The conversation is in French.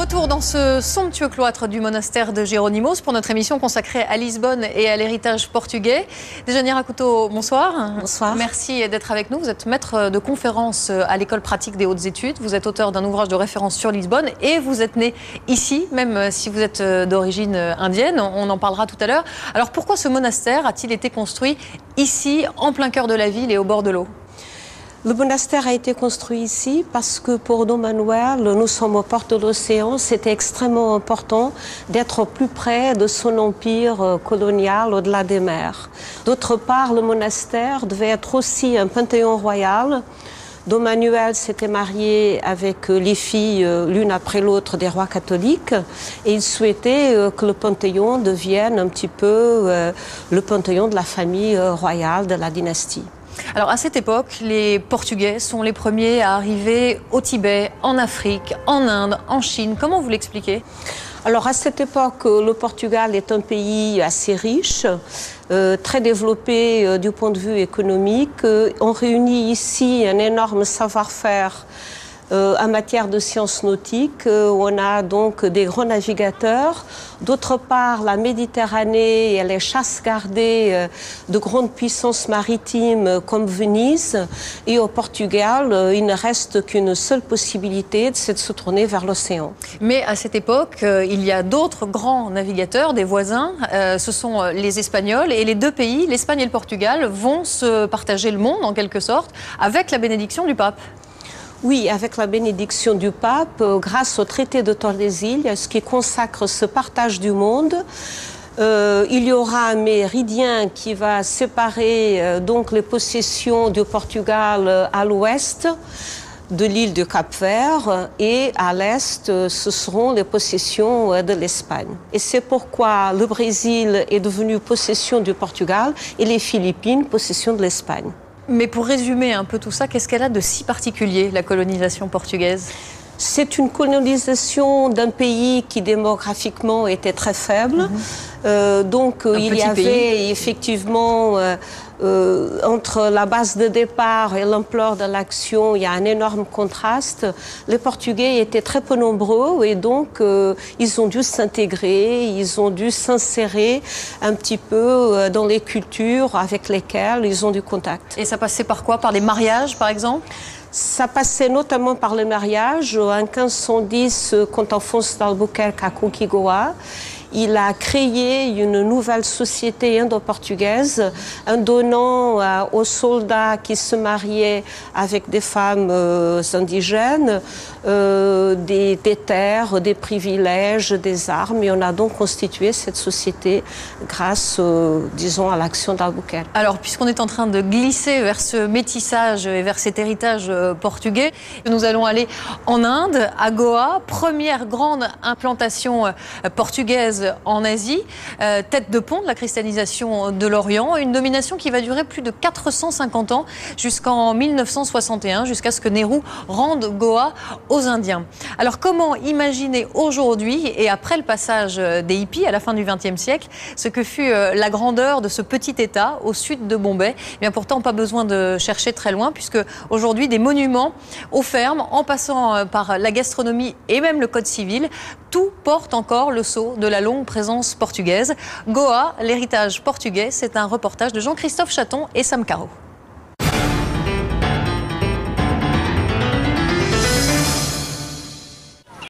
Retour dans ce somptueux cloître du monastère de Géronimos pour notre émission consacrée à Lisbonne et à l'héritage portugais. Dejanira Couto, bonsoir. Bonsoir. Merci d'être avec nous. Vous êtes maître de conférence à l'École pratique des hautes études. Vous êtes auteur d'un ouvrage de référence sur Lisbonne et vous êtes né ici, même si vous êtes d'origine indienne. On en parlera tout à l'heure. Alors pourquoi ce monastère a-t-il été construit ici, en plein cœur de la ville et au bord de l'eau ? Le monastère a été construit ici parce que pour Dom Manuel, nous sommes aux portes de l'océan. C'était extrêmement important d'être au plus près de son empire colonial au-delà des mers. D'autre part, le monastère devait être aussi un panthéon royal. Dom Manuel s'était marié avec les filles l'une après l'autre des rois catholiques et il souhaitait que le panthéon devienne un petit peu le panthéon de la famille royale de la dynastie. Alors à cette époque, les Portugais sont les premiers à arriver au Tibet, en Afrique, en Inde, en Chine. Comment vous l'expliquez ? Alors à cette époque, le Portugal est un pays assez riche, très développé du point de vue économique. On réunit ici un énorme savoir-faire en matière de sciences nautiques. On a donc des grands navigateurs. D'autre part, la Méditerranée, elle est chasse gardée de grandes puissances maritimes comme Venise. Et au Portugal, il ne reste qu'une seule possibilité, c'est de se tourner vers l'océan. Mais à cette époque, il y a d'autres grands navigateurs, des voisins. Ce sont les Espagnols. Et les deux pays, l'Espagne et le Portugal, vont se partager le monde en quelque sorte avec la bénédiction du pape. Oui, avec la bénédiction du pape, grâce au traité de Tordesillas, ce qui consacre ce partage du monde, il y aura un méridien qui va séparer donc les possessions du Portugal à l'ouest de l'île du Cap-Vert et à l'est, ce seront les possessions de l'Espagne. Et c'est pourquoi le Brésil est devenu possession du Portugal et les Philippines possession de l'Espagne. Mais pour résumer un peu tout ça, qu'est-ce qu'elle a de si particulier, la colonisation portugaise ? C'est une colonisation d'un pays qui démographiquement était très faible. Donc il y avait effectivement, entre la base de départ et l'ampleur de l'action, il y a un énorme contraste. Les Portugais étaient très peu nombreux et donc ils ont dû s'intégrer, ils ont dû s'insérer un petit peu dans les cultures avec lesquelles ils ont du contact. Et ça passait par quoi ? Par des mariages, par exemple ? Ça passait notamment par le mariage. En 1510, quand Afonso d'Albuquerque à Conquigoa, il a créé une nouvelle société indo-portugaise en donnant aux soldats qui se mariaient avec des femmes indigènes des terres, des privilèges, des armes. Et on a donc constitué cette société grâce, disons, à l'action d'Albuquerque. Alors, puisqu'on est en train de glisser vers ce métissage et vers cet héritage portugais, nous allons aller en Inde, à Goa, première grande implantation portugaise en Asie, tête de pont de la christianisation de l'Orient, une domination qui va durer plus de 450 ans jusqu'en 1961, jusqu'à ce que Nehru rende Goa aux Indiens. Alors comment imaginer aujourd'hui et après le passage des hippies à la fin du XXe siècle ce que fut la grandeur de ce petit État au sud de Bombay ? Eh bien pourtant pas besoin de chercher très loin puisque aujourd'hui des monuments aux fermes en passant par la gastronomie et même le code civil, tout porte encore le sceau de la longue présence portugaise. Goa, l'héritage portugais, c'est un reportage de Jean-Christophe Chaton et Sam Caro.